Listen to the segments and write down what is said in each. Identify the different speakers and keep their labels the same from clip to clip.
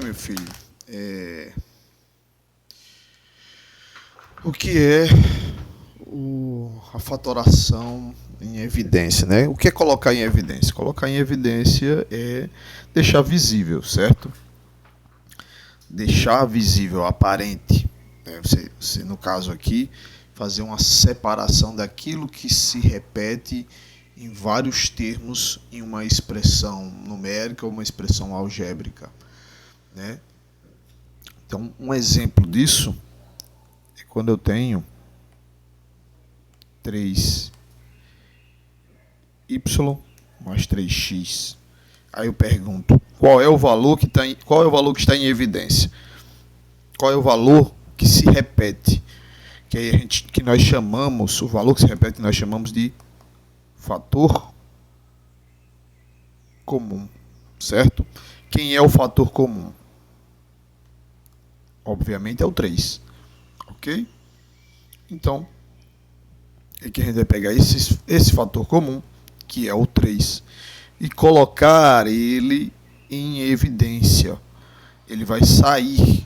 Speaker 1: Meu filho, o que é a fatoração em evidência, né? O que é colocar em evidência? Colocar em evidência é deixar visível, certo? Deixar visível, aparente. Né? Você, no caso aqui, fazer uma separação daquilo que se repete em vários termos em uma expressão numérica ou uma expressão algébrica, né? Então, um exemplo disso é quando eu tenho 3y mais 3x. Aí eu pergunto, qual é o valor que está em evidência? Qual é o valor que se repete? Que nós chamamos, o valor que se repete, nós chamamos de fator comum, certo? Quem é o fator comum? Obviamente é o 3, ok? Então, é que a gente vai pegar esse fator comum, que é o 3, e colocar ele em evidência. Ele vai sair.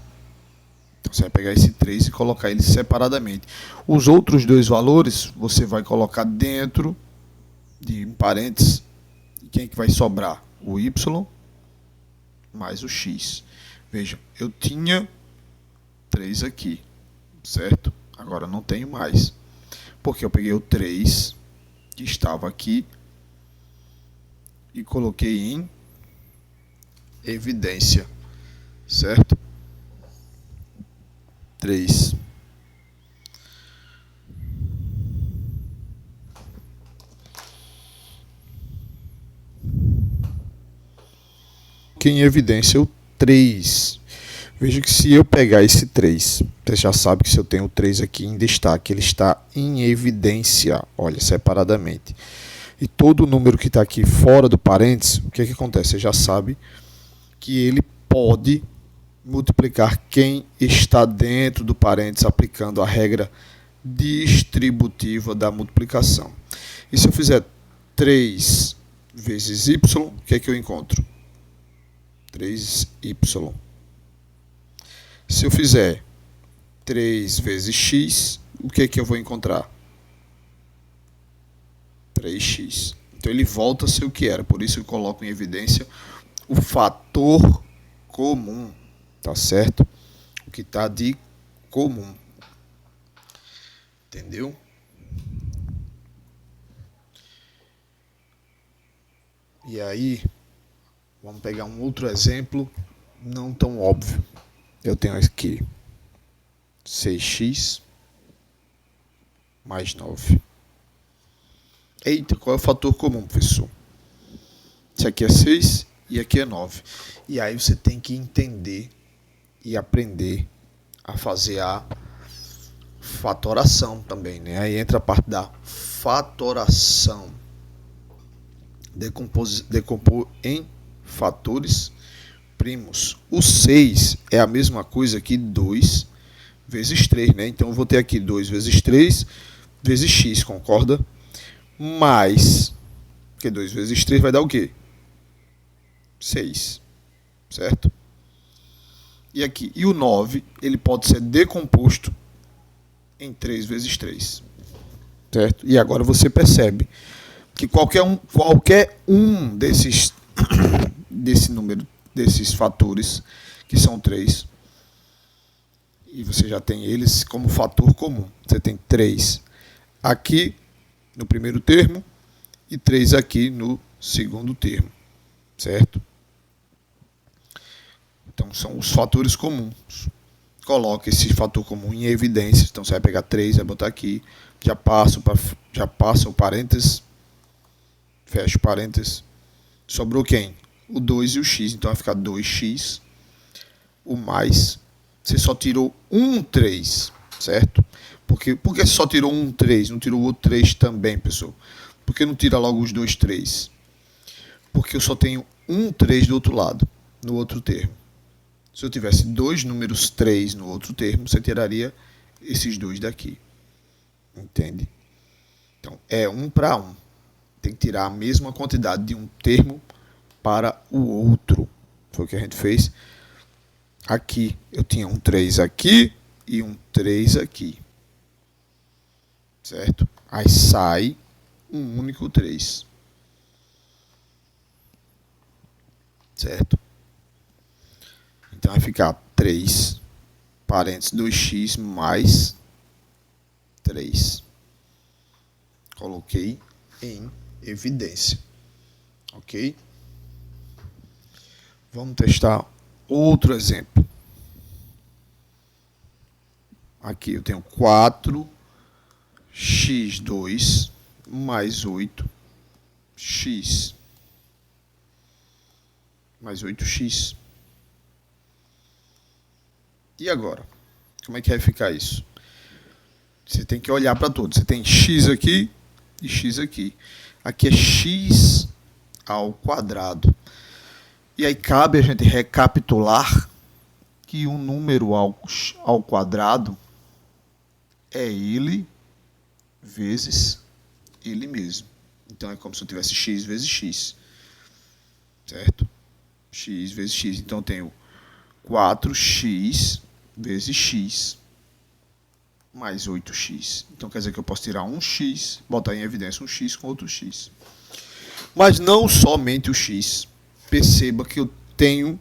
Speaker 1: Então você vai pegar esse 3 e colocar ele separadamente. Os outros dois valores você vai colocar dentro de parênteses. E quem é que vai sobrar? O y mais o x. Veja, eu tinha 3 aqui, certo? Agora não tenho mais. Porque eu peguei o 3 que estava aqui e coloquei em evidência, certo? 3. Em evidência o 3. Veja que se eu pegar esse 3, você já sabe que se eu tenho o 3 aqui em destaque, ele está em evidência, olha, separadamente. E todo número que está aqui fora do parênteses, o que acontece? Você já sabe que ele pode multiplicar quem está dentro do parênteses aplicando a regra distributiva da multiplicação. E se eu fizer 3 vezes y, o que é que eu encontro? 3y. Se eu fizer 3 vezes x, o que é que eu vou encontrar? 3x. Então ele volta a ser o que era, por isso eu coloco em evidência o fator comum, tá certo? O que está de comum. Entendeu? E aí, vamos pegar um outro exemplo não tão óbvio. Eu tenho aqui 6x mais 9. Eita, qual é o fator comum, professor? Isso aqui é 6 e aqui é 9. E aí você tem que entender e aprender a fazer a fatoração também, né? Aí entra a parte da fatoração. Decompor em fatores primos. O 6 é a mesma coisa que 2 vezes 3, né? Então eu vou ter aqui 2 vezes 3 vezes x, concorda? Mais, porque 2 vezes 3 vai dar o quê? 6, certo? E aqui, e o 9, ele pode ser decomposto em 3 vezes 3, certo? E agora você percebe que qualquer um desses desses fatores, que são 3, e você já tem eles como fator comum. Você tem 3 aqui no primeiro termo e 3 aqui no segundo termo, certo? Então são os fatores comuns. Coloca esse fator comum em evidência. Então você vai pegar 3, vai botar aqui, já passa o parênteses, fecha o parênteses. Sobrou quem? O 2 e o x. Então vai ficar 2x. O mais. Você só tirou um 3, certo? Por que só tirou um 3? Não tirou o outro 3 também, pessoal? Por que não tira logo os dois 3? Porque eu só tenho um 3 do outro lado, no outro termo. Se eu tivesse dois números 3 no outro termo, você tiraria esses dois daqui. Entende? Então, é 1 para 1. Tem que tirar a mesma quantidade de um termo para o outro. Foi o que a gente fez aqui eu tinha um 3 aqui e um 3 aqui. Certo? Aí sai um único 3. Certo? Então vai ficar 3 parênteses 2x mais 3. Coloquei em evidência. Ok? Vamos testar outro exemplo. Aqui eu tenho 4x2 mais 8x mais 8x. E agora? Como é que vai ficar isso? Você tem que olhar para tudo. Você tem x aqui e x aqui. Aqui é x ao quadrado. E aí cabe a gente recapitular que um número ao quadrado é ele vezes ele mesmo. Então é como se eu tivesse x vezes x. Certo? X vezes x. Então eu tenho 4x vezes x mais 8x. Então quer dizer que eu posso tirar um x, botar em evidência um x com outro x. Mas não somente o x. Perceba que eu tenho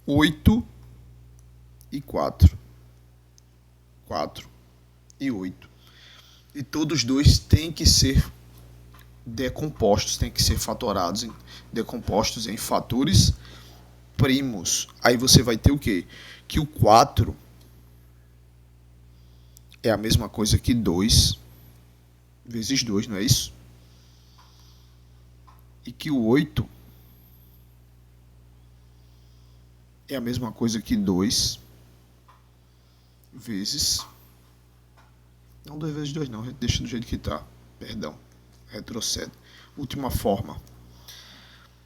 Speaker 1: 8 e 4. 4 e 8. E todos dois têm que ser decompostos, têm que ser fatorados, decompostos em fatores primos. Aí você vai ter o quê? Que o 4 é a mesma coisa que 2 vezes 2, não é isso? E que o 8 é a mesma coisa que 2 vezes... Não 2 vezes 2 não, deixa do jeito que está. Perdão, retrocede. Última forma.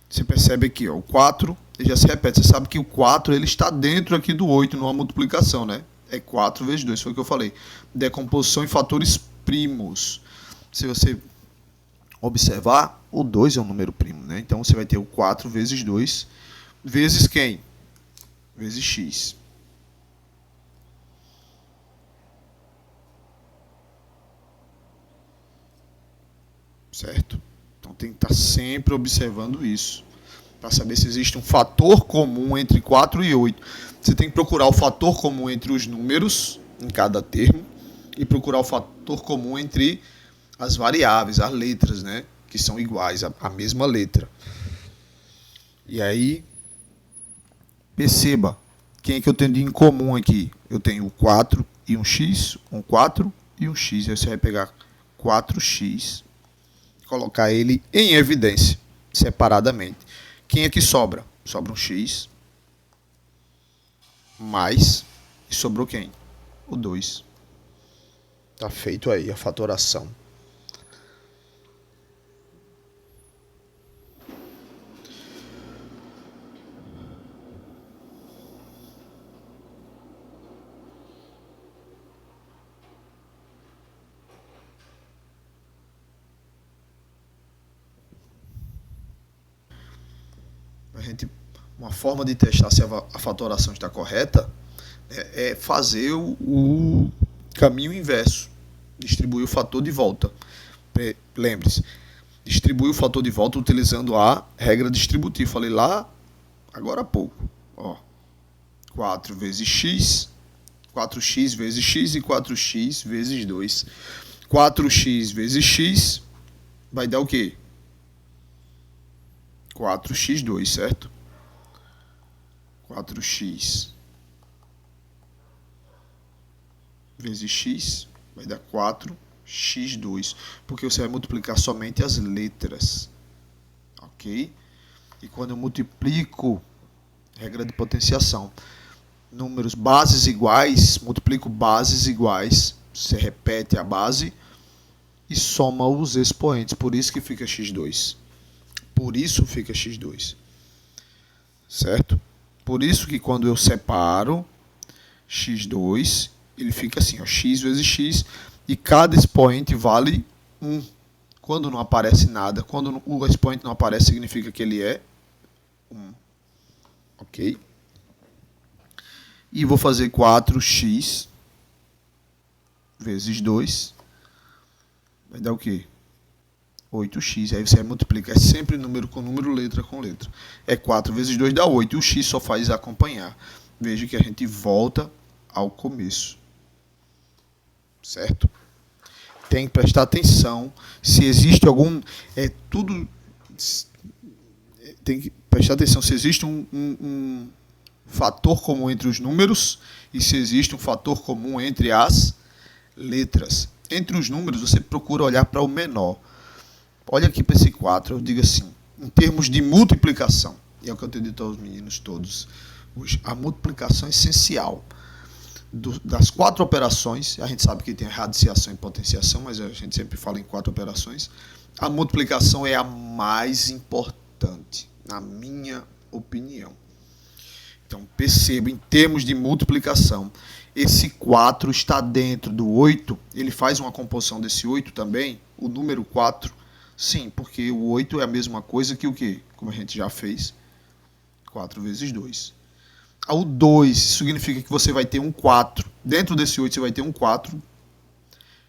Speaker 1: Você percebe aqui, ó, o 4, ele já se repete. Você sabe que o 4 ele está dentro aqui do 8 numa multiplicação, né? É 4 vezes 2, foi o que eu falei. Decomposição em fatores primos. Se você observar, o 2 é um número primo, né? Então você vai ter o 4 vezes 2 vezes quem? Vezes x. Certo? Então tem que estar sempre observando isso, para saber se existe um fator comum entre 4 e 8. Você tem que procurar o fator comum entre os números, em cada termo, e procurar o fator comum entre as variáveis, as letras, né? Que são iguais, a mesma letra. E aí, perceba, quem é que eu tenho de em comum aqui? Eu tenho o 4 e um x, um 4 e um x. Aí você vai pegar 4x, colocar ele em evidência, separadamente. Quem é que sobra? Sobra um x, mais, e sobrou quem? O 2. Tá feito aí a fatoração. Uma forma de testar se a fatoração está correta é fazer o caminho inverso. Distribuir o fator de volta. Lembre-se, distribuir o fator de volta utilizando a regra distributiva. Falei lá agora há pouco. Ó, 4 vezes x, 4x vezes x e 4x vezes 2. 4x vezes x vai dar o quê? 4x2, certo? 4x vezes x vai dar 4x2, porque você vai multiplicar somente as letras, ok? E quando eu multiplico, regra de potenciação, números bases iguais, multiplico bases iguais, você repete a base e soma os expoentes, por isso que fica x2. Por isso fica x2, certo? Por isso que quando eu separo x2, ele fica assim, ó, x vezes x, e cada expoente vale 1. Quando não aparece nada, quando o expoente não aparece, significa que ele é 1. Ok? E vou fazer 4x vezes 2. Vai dar o quê? 8x. Aí você multiplica. É sempre número com número, letra com letra. É 4 vezes 2 dá 8. E o x só faz acompanhar. Veja que a gente volta ao começo. Certo? Tem que prestar atenção. Se existe algum... Tem que prestar atenção se existe um fator comum entre os números e se existe um fator comum entre as letras. Entre os números, você procura olhar para o menor. Olha aqui para esse 4, eu digo assim, em termos de multiplicação, e é o que eu tenho dito aos meninos todos hoje, a multiplicação é essencial. Das 4 operações, a gente sabe que tem a radiciação e potenciação, mas a gente sempre fala em 4 operações, a multiplicação é a mais importante, na minha opinião. Então, perceba, em termos de multiplicação, esse 4 está dentro do 8, ele faz uma composição desse 8 também, o número 4. Sim, porque o 8 é a mesma coisa que o quê? Como a gente já fez, 4 vezes 2. O 2 significa que você vai ter um 4. Dentro desse 8 você vai ter um 4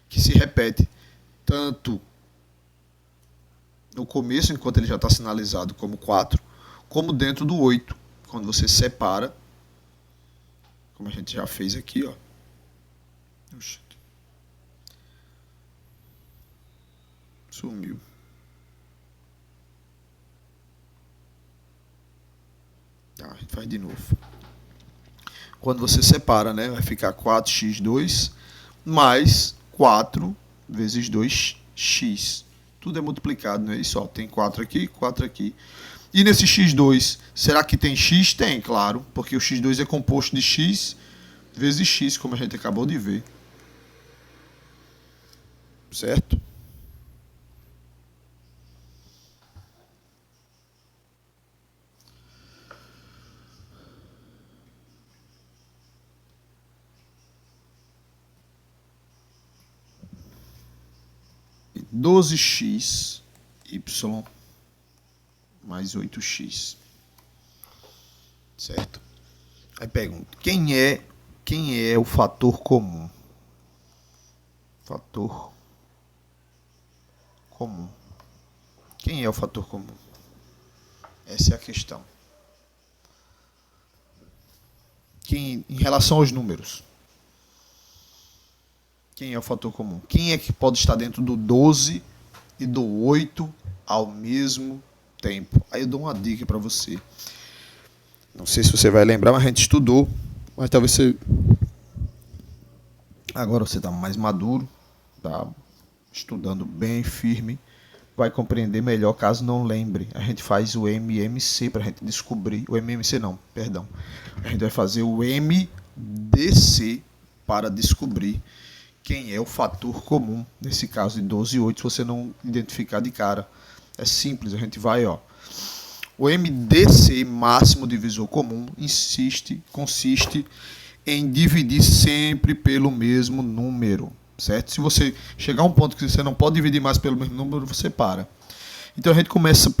Speaker 1: que se repete tanto no começo, enquanto ele já está sinalizado como 4, como dentro do 8, quando você separa, como a gente já fez aqui, ó. Sumiu. Tá, a gente faz de novo. Quando você separa, né, vai ficar 4x2 mais 4 vezes 2x. Tudo é multiplicado, não é isso? Ó, tem 4 aqui, 4 aqui. E nesse x2, será que tem x? Tem, claro, porque o x2 é composto de x vezes x, como a gente acabou de ver. Certo? E 12x y mais 8x. Certo? Aí pergunta, quem é o fator comum? Fator comum. Quem é o fator comum? Essa é a questão. Em relação aos números, quem é o fator comum? Quem é que pode estar dentro do 12 e do 8 ao mesmo tempo? Aí eu dou uma dica para você. Não sei se você vai lembrar, mas a gente estudou. Mas talvez você... Agora você está mais maduro, está estudando bem firme, vai compreender melhor caso não lembre. A gente faz o MMC para a gente descobrir. O MMC não, perdão. A gente vai fazer o MDC para descobrir quem é o fator comum. Nesse caso de 12 e 8, se você não identificar de cara. É simples, a gente vai, ó. O MDC, máximo divisor comum, consiste em dividir sempre pelo mesmo número, certo? Se você chegar a um ponto que você não pode dividir mais pelo mesmo número, você para. Então a gente começa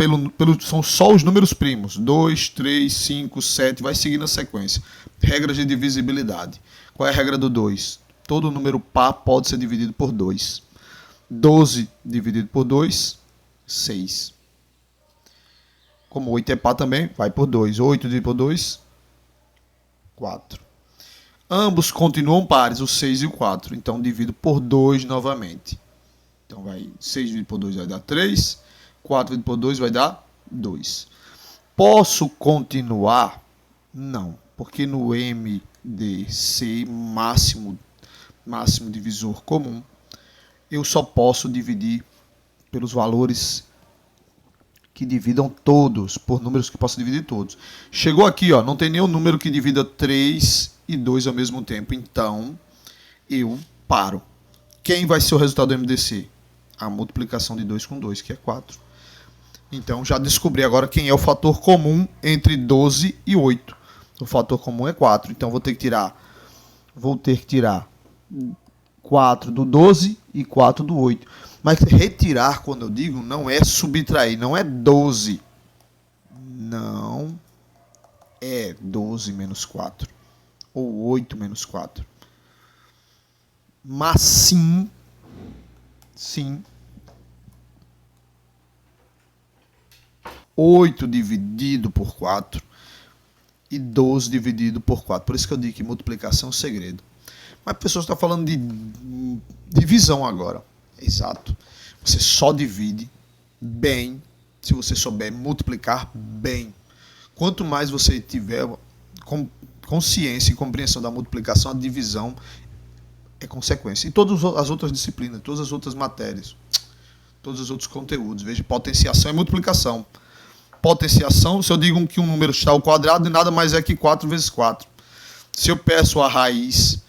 Speaker 1: são só os números primos, 2, 3, 5, 7, vai seguindo a sequência. Regras de divisibilidade. Qual é a regra do 2? Todo número par pode ser dividido por 2. 12 dividido por 2, 6. Como 8 é par também, vai por 2. 8 dividido por 2, 4. Ambos continuam pares, o 6 e o 4. Então, divido por 2 novamente. Então, 6 dividido por 2 vai dar 3. 4 dividido por 2 vai dar 2. Posso continuar? Não. Porque no MDC, máximo divisor comum, eu só posso dividir pelos valores que dividam todos, por números que possam dividir todos. Chegou aqui, ó, não tem nenhum número que divida 3 e 2 ao mesmo tempo, então eu paro. Quem vai ser o resultado do MDC? A multiplicação de 2 com 2, que é 4. Então já descobri agora quem é o fator comum entre 12 e 8. O fator comum é 4, então vou ter que tirar 4 do 12 e 4 do 8. Mas retirar, quando eu digo, não é subtrair, não é 12. Não é 12 menos 4. ou 8 menos 4. Mas sim, 8 dividido por 4 e 12 dividido por 4. Por isso que eu digo que multiplicação é um segredo. Mas a pessoa está falando de divisão agora. Exato. Você só divide bem se você souber multiplicar bem. Quanto mais você tiver consciência e compreensão da multiplicação, a divisão é consequência. E todas as outras disciplinas, todas as outras matérias, todos os outros conteúdos. Veja, potenciação e multiplicação. Potenciação, se eu digo que um número está ao quadrado, nada mais é que 4 vezes 4. Se eu peço a raiz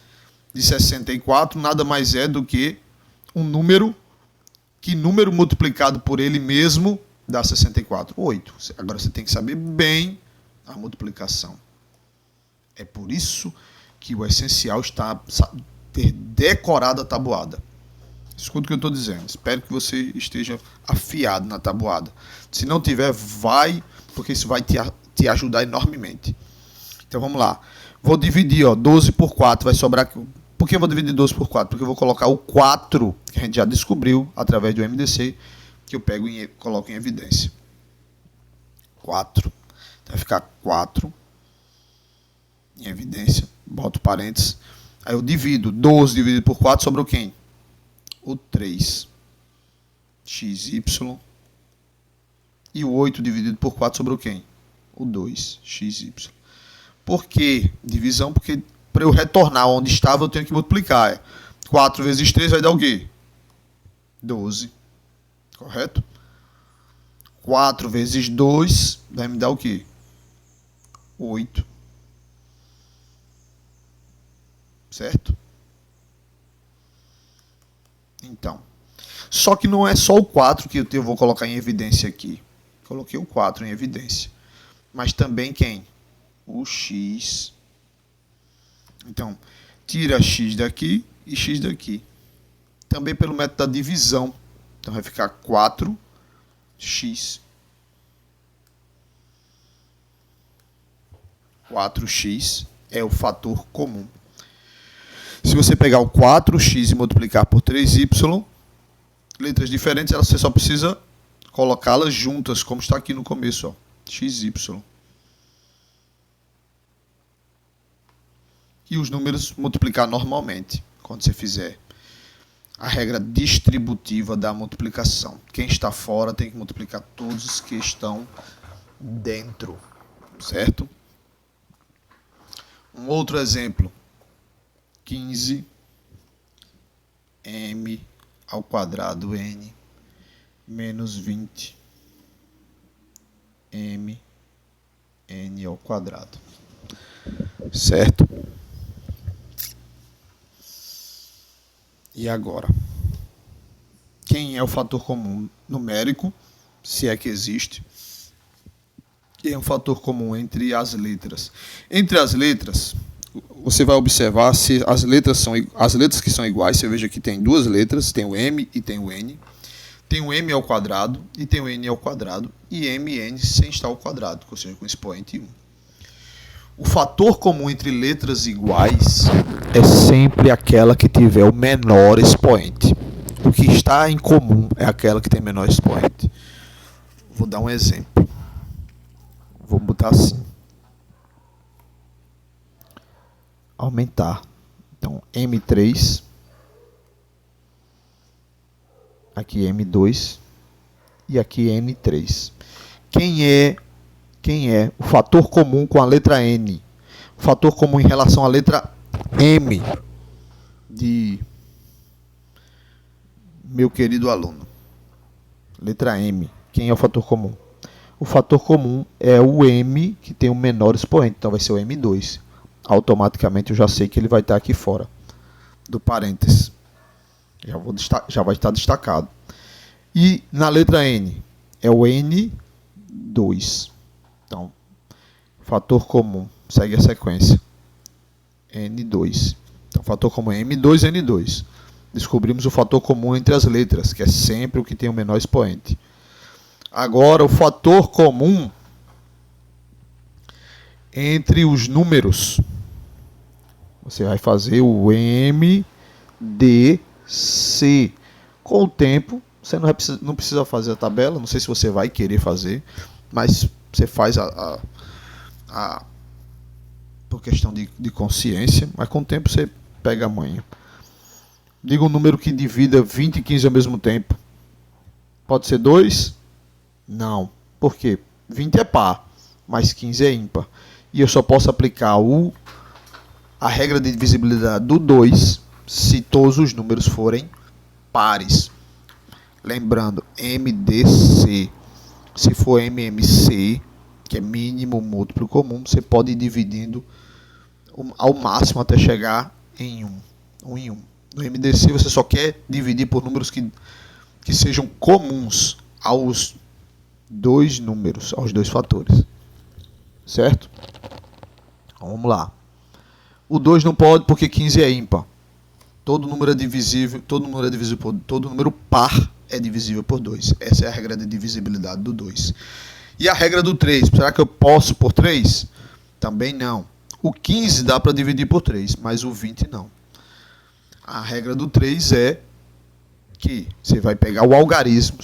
Speaker 1: de 64, nada mais é do que um número, que número multiplicado por ele mesmo dá 64, 8. Agora você tem que saber bem a multiplicação. É por isso que o essencial está ter decorado a tabuada. Escuta o que eu estou dizendo. Espero que você esteja afiado na tabuada. Se não tiver, vai, porque isso vai te ajudar enormemente. Então vamos lá. Vou dividir, 12 por 4, vai sobrar... Por que eu vou dividir 12 por 4? Porque eu vou colocar o 4, que a gente já descobriu através do MDC, que eu pego e coloco em evidência. 4. Então vai ficar 4 em evidência. Boto parênteses. Aí eu divido. 12 dividido por 4, sobrou quem? O 3. XY. E o 8 dividido por 4 sobrou quem? O 2. XY. Por que divisão? Porque para eu retornar onde estava, eu tenho que multiplicar. 4 vezes 3 vai dar o quê? 12. Correto? 4 vezes 2 vai me dar o quê? 8. Certo? Então. Só que não é só o 4 que eu vou colocar em evidência aqui. Coloquei o 4 em evidência. Mas também quem? O X. Então, tira X daqui e X daqui. Também pelo método da divisão. Então vai ficar 4x. 4x é o fator comum. Se você pegar o 4x e multiplicar por 3y, letras diferentes, você só precisa colocá-las juntas, como está aqui no começo, ó, xy. E os números multiplicar normalmente, quando você fizer a regra distributiva da multiplicação. Quem está fora tem que multiplicar todos os que estão dentro, certo? Um outro exemplo, 15 m ao quadrado n menos 20 m n ao quadrado, certo? E agora? Quem é o fator comum numérico, se é que existe? Quem é o fator comum entre as letras? Entre as letras, você vai observar se as letras que são iguais. Você veja que tem duas letras, tem o M e tem o N. Tem o M ao quadrado e tem o N ao quadrado. E M e N sem estar ao quadrado, ou seja, com expoente 1. O fator comum entre letras iguais é sempre aquela que tiver o menor expoente. O que está em comum é aquela que tem menor expoente. Vou dar um exemplo. Vou botar assim. Aumentar. Então, M3. Aqui M2. E aqui N3. Quem é o fator comum com a letra N? O fator comum em relação à letra M de meu querido aluno. Letra M. Quem é o fator comum? O fator comum é o M que tem o menor expoente. Então vai ser o M2. Automaticamente eu já sei que ele vai estar aqui fora do parênteses. Já vai estar destacado. E na letra N é o N2. Então, fator comum, segue a sequência. N2. Então, fator comum é M2, N2. Descobrimos o fator comum entre as letras, que é sempre o que tem o menor expoente. Agora, o fator comum entre os números. Você vai fazer o MDC. Com o tempo, você não precisa fazer a tabela, não sei se você vai querer fazer, mas você faz por questão de consciência, mas com o tempo você pega a manha. Diga um número que divida 20 e 15 ao mesmo tempo. Pode ser 2? Não. Por quê? 20 é par, mas 15 é ímpar. E eu só posso aplicar a regra de divisibilidade do 2 se todos os números forem pares. Lembrando, MDC. Se for MMC, que é mínimo múltiplo comum, você pode ir dividindo ao máximo até chegar em 1 em 1. No MDC você só quer dividir por números que sejam comuns aos dois números, aos dois fatores. Certo? Então, vamos lá. O 2 não pode porque 15 é ímpar. Todo número é divisível, todo número par é divisível por 2. Essa é a regra de divisibilidade do 2. E a regra do 3, será que eu posso por 3? Também não. O 15 dá para dividir por 3, mas o 20 não. A regra do 3 é que você vai pegar o algarismo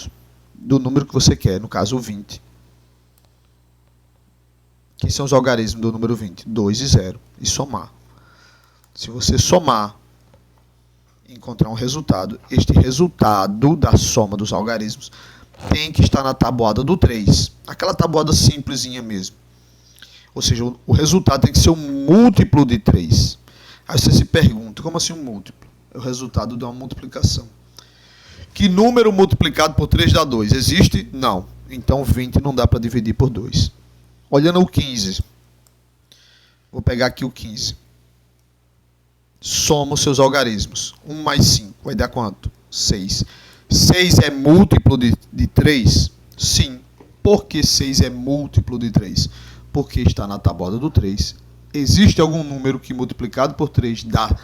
Speaker 1: do número que você quer, no caso o 20. Quem são os algarismos do número 20? 2 e 0. E somar. Se você somar e encontrar um resultado, este resultado da soma dos algarismos tem que estar na tabuada do 3. Aquela tabuada simplesinha mesmo. Ou seja, o resultado tem que ser um múltiplo de 3. Aí você se pergunta, como assim um múltiplo? É o resultado de uma multiplicação. Que número multiplicado por 3 dá 2? Existe? Não. Então 20 não dá para dividir por 2. Olhando o 15. Vou pegar aqui o 15. Soma os seus algarismos. 1 mais 5 vai dar quanto? 6. 6 é múltiplo de 3? Sim. Por que 6 é múltiplo de 3? Porque está na tabuada do 3. Existe algum número que multiplicado por 3 dá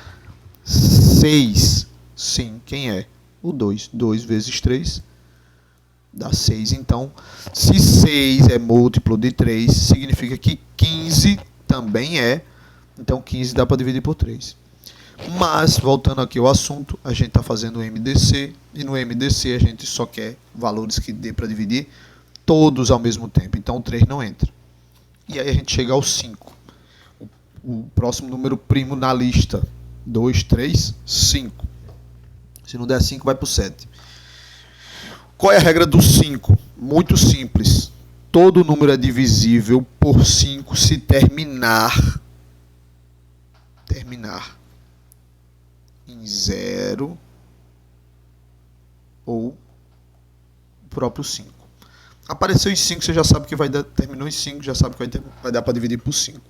Speaker 1: 6? Sim. Quem é? O 2. 2 vezes 3 dá 6. Então, se 6 é múltiplo de 3, significa que 15 também é. Então, 15 dá para dividir por 3. Mas, voltando aqui ao assunto, a gente está fazendo o MDC, e no MDC a gente só quer valores que dê para dividir todos ao mesmo tempo. Então, o 3 não entra. E aí a gente chega ao 5. O próximo número primo na lista. 2, 3, 5. Se não der 5, vai para o 7. Qual é a regra do 5? Muito simples. Todo número é divisível por 5 se terminar em 0 ou o próprio 5. Apareceu em 5, você já sabe que vai dar, terminou em 5, já sabe que vai dar para dividir por 5.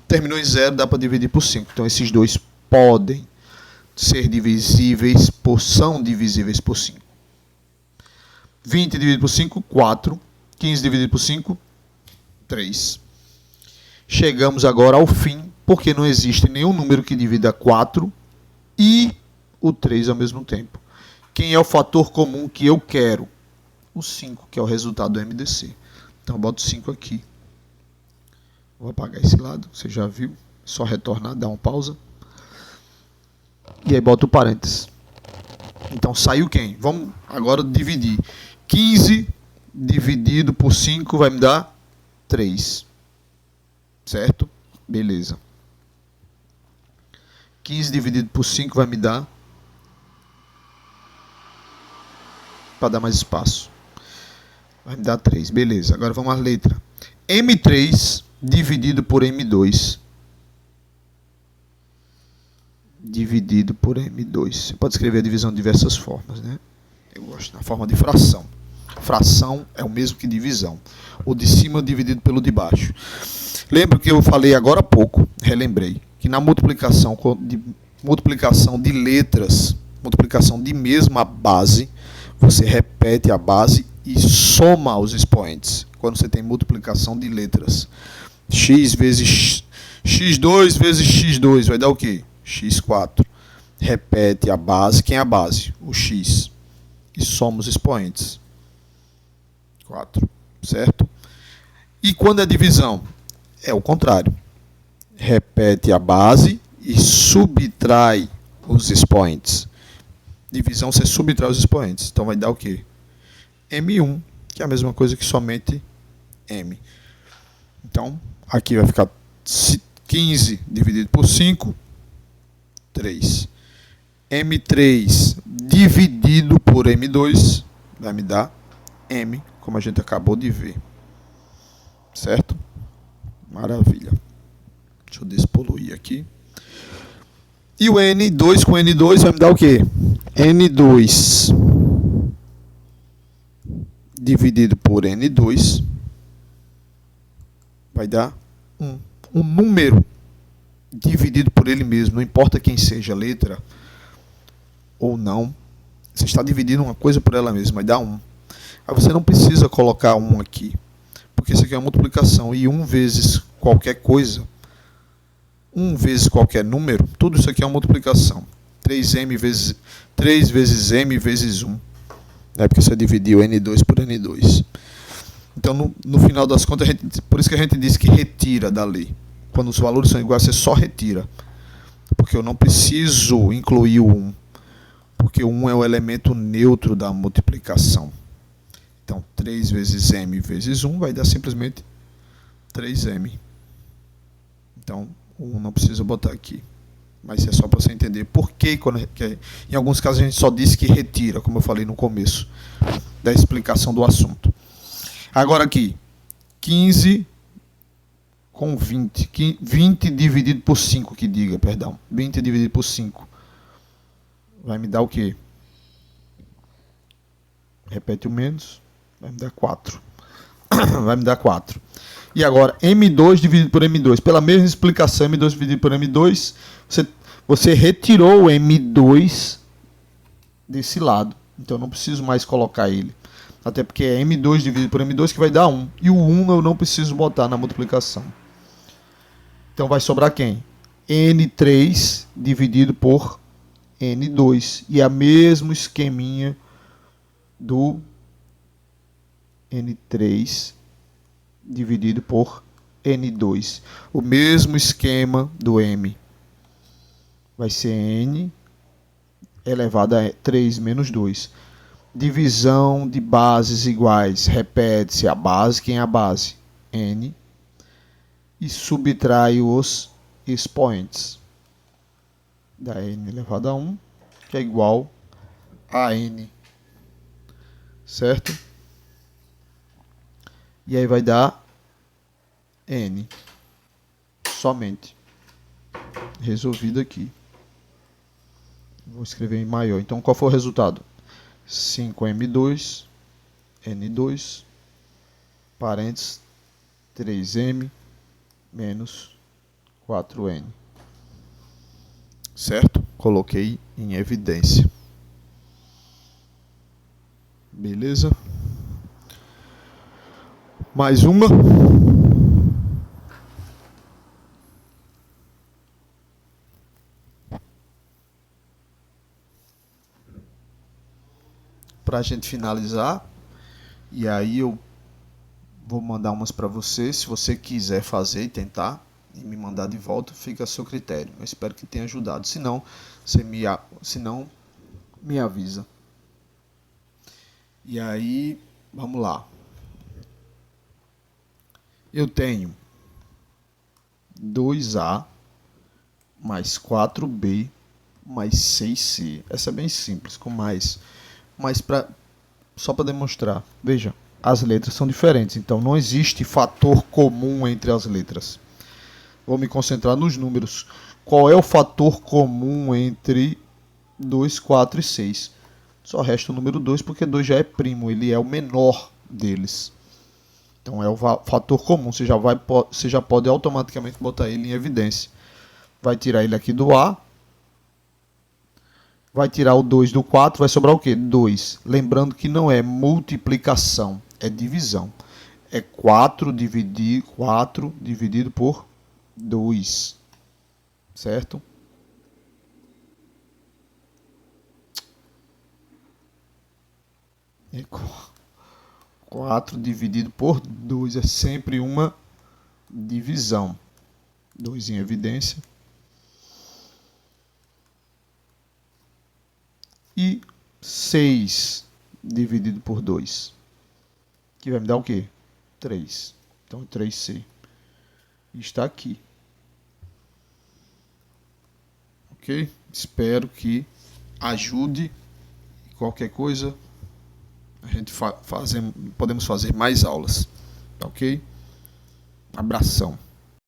Speaker 1: Terminou em 0, dá para dividir por 5. Então esses dois podem ser divisíveis são divisíveis por 5. 20 dividido por 5, 4. 15 dividido por 5, 3. Chegamos agora ao fim, porque não existe nenhum número que divida 4 e o 3 ao mesmo tempo. Quem é o fator comum que eu quero? O 5, que é o resultado do MDC. Então eu boto 5 aqui. Vou apagar esse lado, você já viu. Só retornar, dar uma pausa. E aí boto o parênteses. Então saiu quem? Vamos agora dividir. 15 dividido por 5 vai me dar 3. Certo? Beleza. 15 dividido por 5 vai me dar... para dar mais espaço. Vai me dar 3. Beleza. Agora vamos à letra. M3 dividido por M2. Dividido por M2. Você pode escrever a divisão de diversas formas, né? Eu gosto na forma de fração. Fração é o mesmo que divisão. O de cima dividido pelo de baixo. Lembra que eu falei agora há pouco, relembrei, que na multiplicação de letras, multiplicação de mesma base, você repete a base e soma os expoentes. Quando você tem multiplicação de letras. X vezes x2 vezes x2 vai dar o quê? x4. Repete a base. Quem é a base? O x. E soma os expoentes. 4. Certo? E quando é divisão? É o contrário. Repete a base e subtrai os expoentes. Divisão, você subtrai os expoentes. Então vai dar o quê? M1, que é a mesma coisa que somente M. Então, aqui vai ficar 15 dividido por 5, 3. M3 dividido por M2 vai me dar M, como a gente acabou de ver. Certo? Maravilha. Deixa eu despoluir aqui. E o N2 com N2 vai me dar o quê? N2 dividido por N2 vai dar um número dividido por ele mesmo. Não importa quem seja a letra ou não. Você está dividindo uma coisa por ela mesma. Vai dar 1. Aí você não precisa colocar 1 aqui. Porque isso aqui é uma multiplicação. E 1 vezes qualquer coisa, 1 vezes qualquer número, tudo isso aqui é uma multiplicação. 3 vezes M vezes 1. É porque você dividiu N2 por N2. Então, no final das contas, por isso que a gente diz que retira da lei. Quando os valores são iguais, você só retira. Porque eu não preciso incluir o 1. Porque o 1 é o elemento neutro da multiplicação. Então, 3 vezes M vezes 1 vai dar simplesmente 3M. Então, o 1 não precisa botar aqui. Mas é só para você entender por que, em alguns casos, a gente só diz que retira, como eu falei no começo da explicação do assunto. Agora aqui, 15 com 20. 20 dividido por 5, que diga, perdão. 20 dividido por 5. Vai me dar o quê? Repete o menos. Vai me dar 4. Vai me dar 4. E agora, M2 dividido por M2. Pela mesma explicação, M2 dividido por M2, você retirou o M2 desse lado. Então, eu não preciso mais colocar ele. Até porque é M2 dividido por M2 que vai dar 1. E o 1 eu não preciso botar na multiplicação. Então, vai sobrar quem? N3 dividido por N2. E é o mesmo esqueminha do N3 dividido por N2. O mesmo esquema do M. Vai ser N elevado a 3 menos 2. Divisão de bases iguais. Repete-se a base. Quem é a base? N. E subtrai os expoentes. Da N elevado a 1, que é igual a N. Certo? E aí vai dar N. Somente. Resolvido aqui. Vou escrever em maior. Então, qual foi o resultado? 5M2, N2, parênteses, 3M, menos 4N. Certo? Coloquei em evidência. Beleza? Mais uma. Para a gente finalizar. E aí eu vou mandar umas para você. Se você quiser fazer e tentar e me mandar de volta, fica a seu critério. Eu espero que tenha ajudado. Se não, me avisa. E aí, vamos lá. Eu tenho 2A mais 4B mais 6C. Essa é bem simples, com mais. Mas só para demonstrar. Veja, as letras são diferentes, então não existe fator comum entre as letras. Vou me concentrar nos números. Qual é o fator comum entre 2, 4 e 6? Só resta o número 2, porque 2 já é primo, ele é o menor deles. Então é o fator comum, você já pode automaticamente botar ele em evidência. Vai tirar ele aqui do A. Vai tirar o 2 do 4, vai sobrar o quê? 2. Lembrando que não é multiplicação, é divisão. É 4 dividido por 2. Certo? É 4 dividido por 2 é sempre uma divisão. 2 em evidência. E 6 dividido por 2, que vai me dar o quê? 3. Então 3C está aqui. Ok? Espero que ajude. Qualquer coisa, a gente podemos fazer mais aulas. Ok? Abração.